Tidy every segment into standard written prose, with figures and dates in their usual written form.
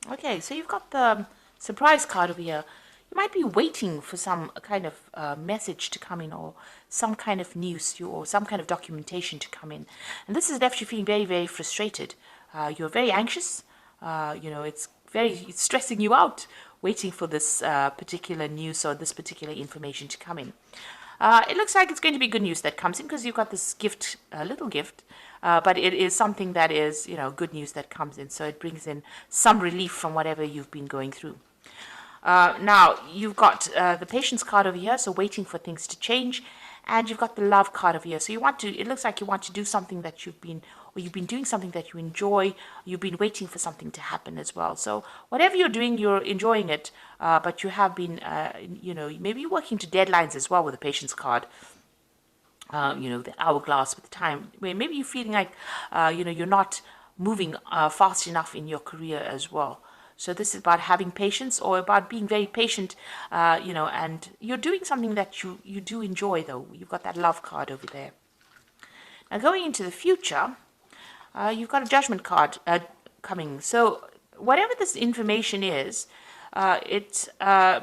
Okay, so you've got the surprise card over here. You might be waiting for some kind of message to come in, or some kind of news or some kind of documentation to come in. And this has left you feeling very, very frustrated. You're very anxious. It's stressing you out waiting for this particular news or this particular information to come in. It looks like it's going to be good news that comes in because you've got this gift, a little gift, but it is something that is, good news that comes in. So it brings in some relief from whatever you've been going through. Now, you've got the patience card over here, so waiting for things to change. And you've got the love card over here. So it looks like you want to do something that you've been doing something that you enjoy. You've been waiting for something to happen as well. So whatever you're doing, you're enjoying it. But you have been, maybe working to deadlines as well with the patience card. The hourglass with the time. Maybe you're feeling like, you're not moving fast enough in your career as well. So this is about having patience, or about being very patient, and you're doing something that you do enjoy, though. You've got that love card over there. Now, going into the future, you've got a judgment card coming. So whatever this information is, it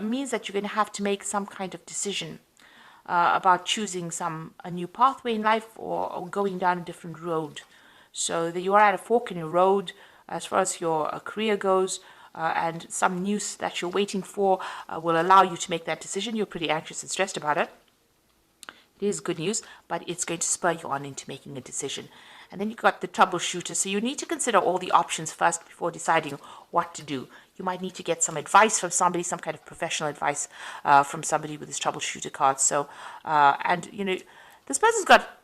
means that you're going to have to make some kind of decision about choosing a new pathway in life, or going down a different road. So that you are at a fork in your road as far as your career goes. And some news that you're waiting for will allow you to make that decision. You're pretty anxious and stressed about it. It is good news, but it's going to spur you on into making a decision. And then you've got the troubleshooter. So you need to consider all the options first before deciding what to do. You might need to get some advice from somebody, some kind of professional advice from somebody with this troubleshooter card. So, this person's got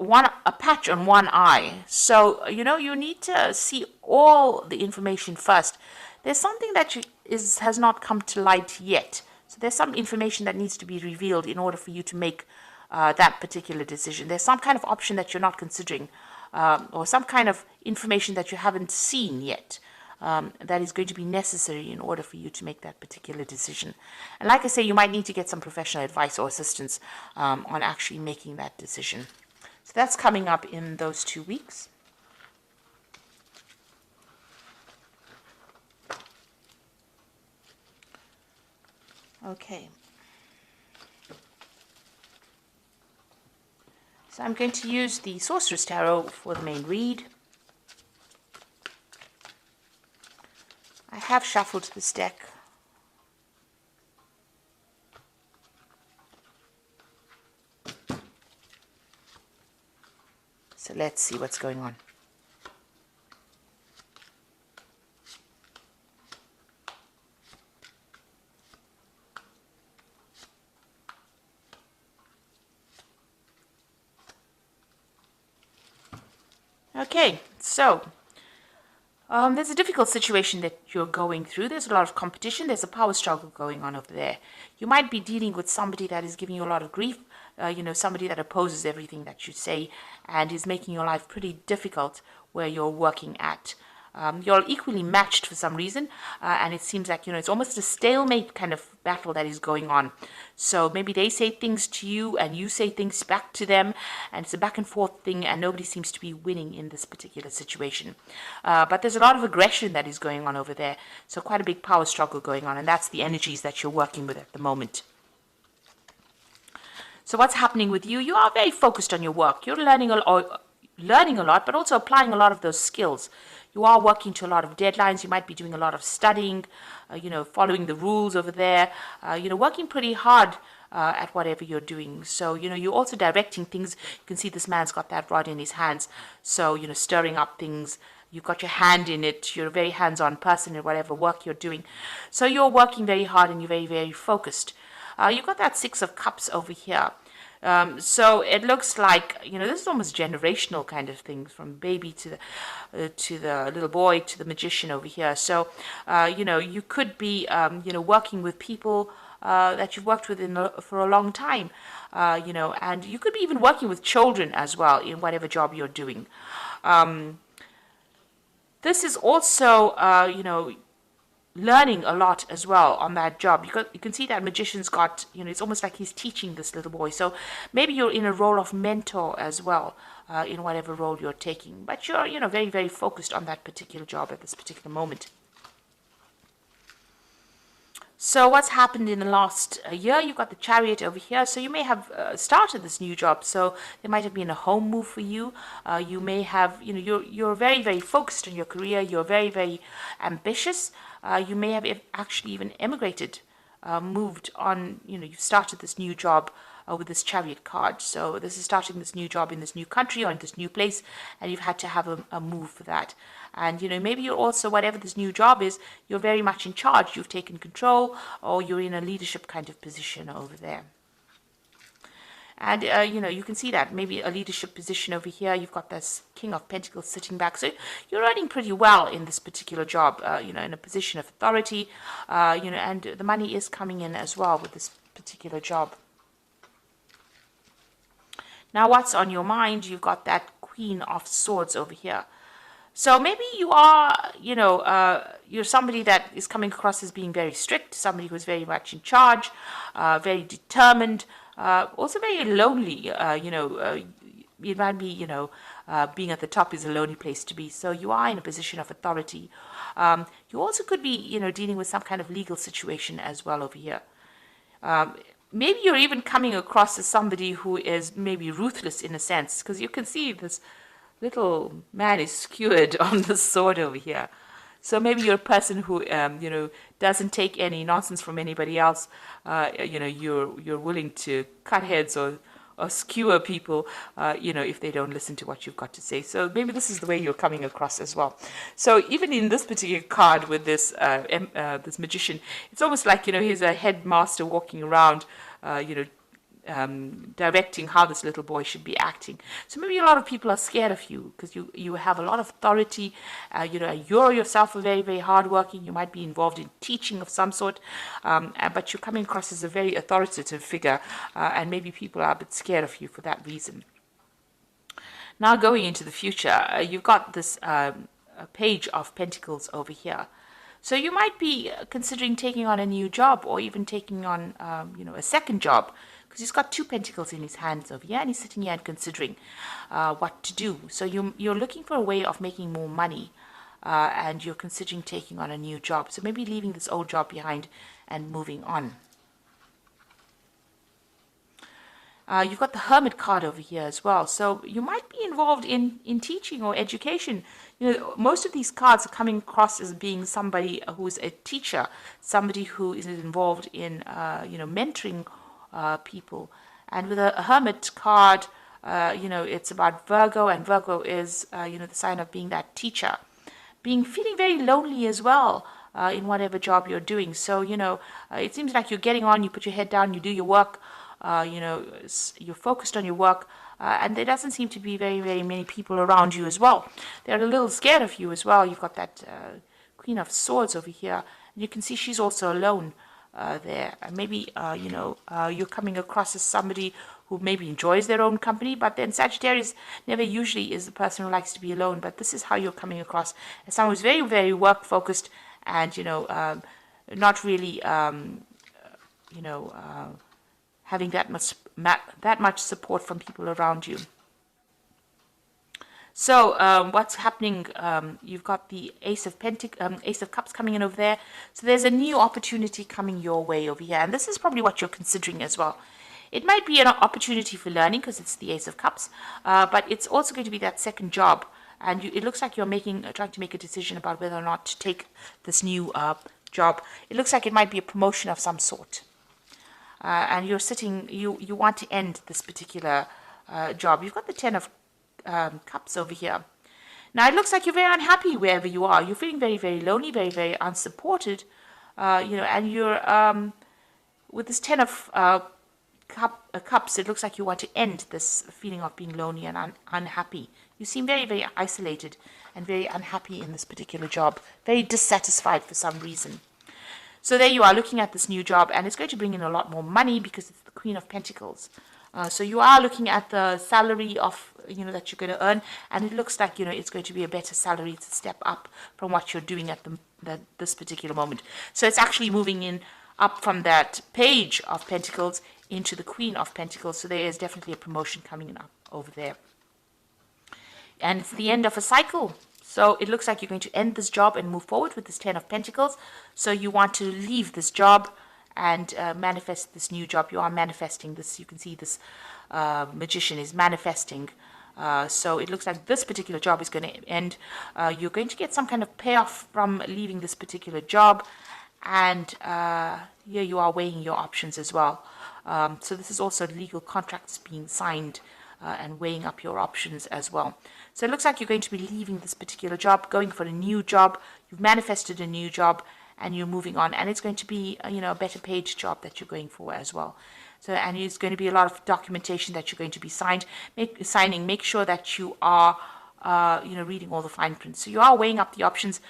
a patch on one eye. So, you need to see all the information first. There's something that has not come to light yet. So there's some information that needs to be revealed in order for you to make that particular decision. There's some kind of option that you're not considering, or some kind of information that you haven't seen yet, that is going to be necessary in order for you to make that particular decision. And like I say, you might need to get some professional advice or assistance on actually making that decision. So that's coming up in those 2 weeks. Okay. So I'm going to use the Sorcerer's Tarot for the main read. I have shuffled this deck. So let's see what's going on. Okay, so there's a difficult situation that you're going through. There's a lot of competition. There's a power struggle going on over there. You might be dealing with somebody that is giving you a lot of grief, somebody that opposes everything that you say and is making your life pretty difficult where you're working at. You're equally matched for some reason, and it seems like, it's almost a stalemate kind of battle that is going on. So maybe they say things to you and you say things back to them, and it's a back and forth thing, and nobody seems to be winning in this particular situation. But there's a lot of aggression that is going on over there, so quite a big power struggle going on, and that's the energies that you're working with at the moment. So what's happening with you? You are very focused on your work. You're learning a lot, but also applying a lot of those skills. You are working to a lot of deadlines. You might be doing a lot of studying, following the rules over there, working pretty hard at whatever you're doing. So, you're also directing things. You can see this man's got that rod in his hands. So, stirring up things. You've got your hand in it. You're a very hands-on person in whatever work you're doing. So you're working very hard and you're very, very focused. You've got that 6 of Cups over here. So it looks like, this is almost generational kind of things, from baby to the little boy to the magician over here. So, you could be, working with people that you've worked with for a long time, and you could be even working with children as well in whatever job you're doing. This is also, learning a lot as well on that job. You can see that magician's got, it's almost like he's teaching this little boy. So maybe you're in a role of mentor as well, in whatever role you're taking. But you're, very, very focused on that particular job at this particular moment. So what's happened in the last year? You've got the Chariot over here. So you may have started this new job. So there might have been a home move for you. You may have, you're very, very focused on your career. You're very, very ambitious. You may have actually even emigrated, moved on. You've started this new job with this Chariot card. So this is starting this new job in this new country or in this new place, and you've had to have a move for that. And maybe you're also, whatever this new job is, you're very much in charge. You've taken control, or you're in a leadership kind of position over there. And you can see that maybe a leadership position over here. You've got this King of Pentacles sitting back, so you're earning pretty well in this particular job. In a position of authority, and the money is coming in as well with this particular job. Now, what's on your mind? You've got that Queen of Swords over here. So maybe you are, you're somebody that is coming across as being very strict, somebody who's very much in charge, very determined, also very lonely. It might be, being at the top is a lonely place to be. So you are in a position of authority. You also could be, dealing with some kind of legal situation as well over here. Maybe you're even coming across as somebody who is maybe ruthless in a sense, because you can see this little man is skewered on the sword over here. So maybe you're a person who, doesn't take any nonsense from anybody else. You're willing to cut heads or skewer people, if they don't listen to what you've got to say. So maybe this is the way you're coming across as well. So even in this particular card with this this magician, it's almost like, he's a headmaster walking around, directing how this little boy should be acting. So maybe a lot of people are scared of you because you have a lot of authority. You're yourself a very, very hardworking. You might be involved in teaching of some sort, but you're coming across as a very authoritative figure, and maybe people are a bit scared of you for that reason. Now, going into the future, you've got this Page of Pentacles over here. So you might be considering taking on a new job, or even taking on, a second job, because he's got two pentacles in his hands over here, and he's sitting here and considering what to do. So you're looking for a way of making more money, and you're considering taking on a new job. So maybe leaving this old job behind and moving on. You've got the Hermit card over here as well. So you might be involved in teaching or education. Most of these cards are coming across as being somebody who's a teacher, somebody who is involved in, mentoring people. And with a Hermit card, it's about Virgo, and Virgo is, the sign of being that teacher. Feeling very lonely as well. In whatever job you're doing. So, it seems like you're getting on, you put your head down, you do your work, you're focused on your work, and there doesn't seem to be very, very many people around you as well. They're a little scared of you as well. You've got that Queen of Swords over here, and you can see she's also alone there. And maybe, you're coming across as somebody who maybe enjoys their own company, but then Sagittarius never usually is the person who likes to be alone, but this is how you're coming across as someone who's very, very work-focused, and, not really, having that much support from people around you. So what's happening? You've got the Ace of Cups coming in over there. So there's a new opportunity coming your way over here, and this is probably what you're considering as well. It might be an opportunity for learning because it's the Ace of Cups, but it's also going to be that second job. And it looks like you're trying to make a decision about whether or not to take this new job. It looks like it might be a promotion of some sort. And you're sitting, you want to end this particular job. You've got the Ten of Cups over here. Now, it looks like you're very unhappy wherever you are. You're feeling very, very lonely, very, very unsupported. And you're, with this Ten of Cups, it looks like you want to end this feeling of being lonely and unhappy. You seem very, very isolated and very unhappy in this particular job, very dissatisfied for some reason. So there you are looking at this new job, and it's going to bring in a lot more money because it's the Queen of Pentacles. So you are looking at the salary of, that you're going to earn, and it looks like, it's going to be a better salary. It's a step up from what you're doing at this particular moment. So it's actually moving in up from that Page of Pentacles into the Queen of Pentacles. So there is definitely a promotion coming up over there. And it's the end of a cycle. So it looks like you're going to end this job and move forward with this Ten of Pentacles. So you want to leave this job and manifest this new job. You are manifesting this. You can see this magician is manifesting. So it looks like this particular job is going to end. You're going to get some kind of payoff from leaving this particular job. And here you are weighing your options as well. So this is also legal contracts being signed and weighing up your options as well. So it looks like you're going to be leaving this particular job, going for a new job. You've manifested a new job and you're moving on. And it's going to be, a better paid job that you're going for as well. So, and it's going to be a lot of documentation that you're going to be signing. Make sure that you are, reading all the fine print. So you are weighing up the options.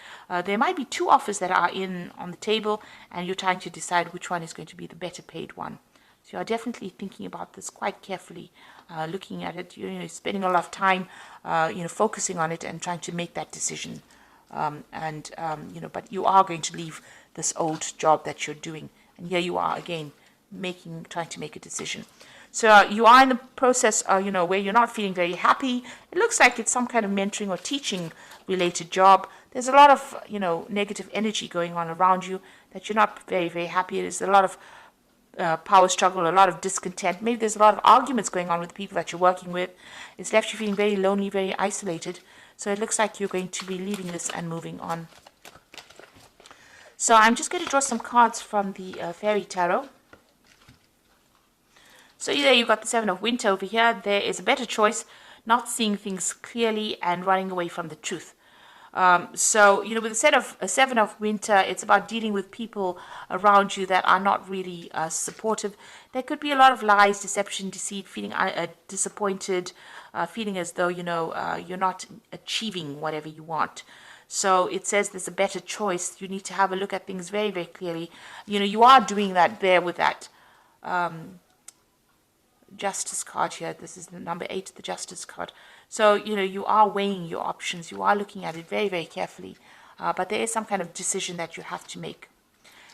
There might be two offers that are on the table, and you're trying to decide which one is going to be the better paid one. So you are definitely thinking about this quite carefully, looking at it. You're spending a lot of time, focusing on it and trying to make that decision. But you are going to leave this old job that you're doing, and here you are again, trying to make a decision. So you are in the process, where you're not feeling very happy. It looks like it's some kind of mentoring or teaching related job. There's a lot of, negative energy going on around you that you're not very, very happy. There's a lot of power struggle, a lot of discontent. Maybe there's a lot of arguments going on with the people that you're working with. It's left you feeling very lonely, very isolated. So it looks like you're going to be leaving this and moving on. So I'm just going to draw some cards from the Fairy Tarot. So there you've got the Seven of Winter over here. There is a better choice, not seeing things clearly and running away from the truth. With a Seven of Winter, it's about dealing with people around you that are not really supportive. There could be a lot of lies, deception, deceit, feeling disappointed, feeling as though, you're not achieving whatever you want. So it says there's a better choice. You need to have a look at things very, very clearly. You are doing that there with that Justice card here. This is the number 8, the Justice card. So, you are weighing your options. You are looking at it very, very carefully. But there is some kind of decision that you have to make.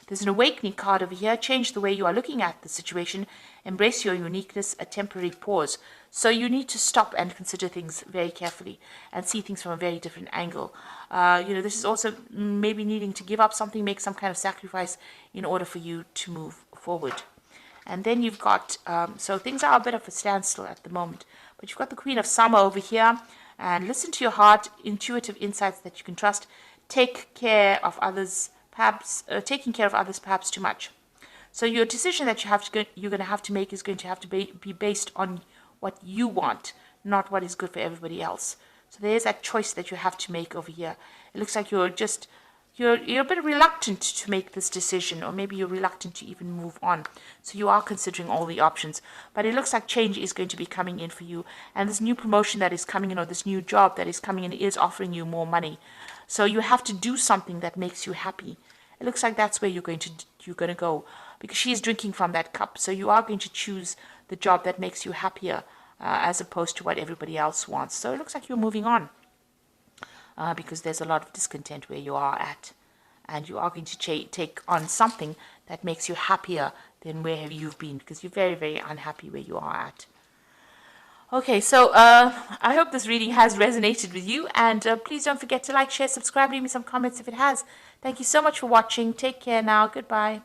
There's an Awakening card over here. Change the way you are looking at the situation. Embrace your uniqueness, a temporary pause. So you need to stop and consider things very carefully and see things from a very different angle. This is also maybe needing to give up something, make some kind of sacrifice in order for you to move forward. And then you've got, so things are a bit of a standstill at the moment. But you've got the Queen of Summer over here. And listen to your heart, intuitive insights that you can trust. Take care of others, taking care of others perhaps too much. So your decision that you're going to have to make is going to have to be based on what you want, not what is good for everybody else. So there's that choice that you have to make over here. It looks like you're a bit reluctant to make this decision, or maybe you're reluctant to even move on. So you are considering all the options. But it looks like change is going to be coming in for you. And this new promotion that is coming in, or this new job that is coming in, is offering you more money. So you have to do something that makes you happy. It looks like that's where you're going to go. Because she is drinking from that cup. So you are going to choose the job that makes you happier, as opposed to what everybody else wants. So it looks like you're moving on. Because there's a lot of discontent where you are at. And you are going to take on something that makes you happier than where you've been. Because you're very, very unhappy where you are at. Okay, so I hope this reading has resonated with you. And please don't forget to like, share, subscribe, leave me some comments if it has. Thank you so much for watching. Take care now. Goodbye.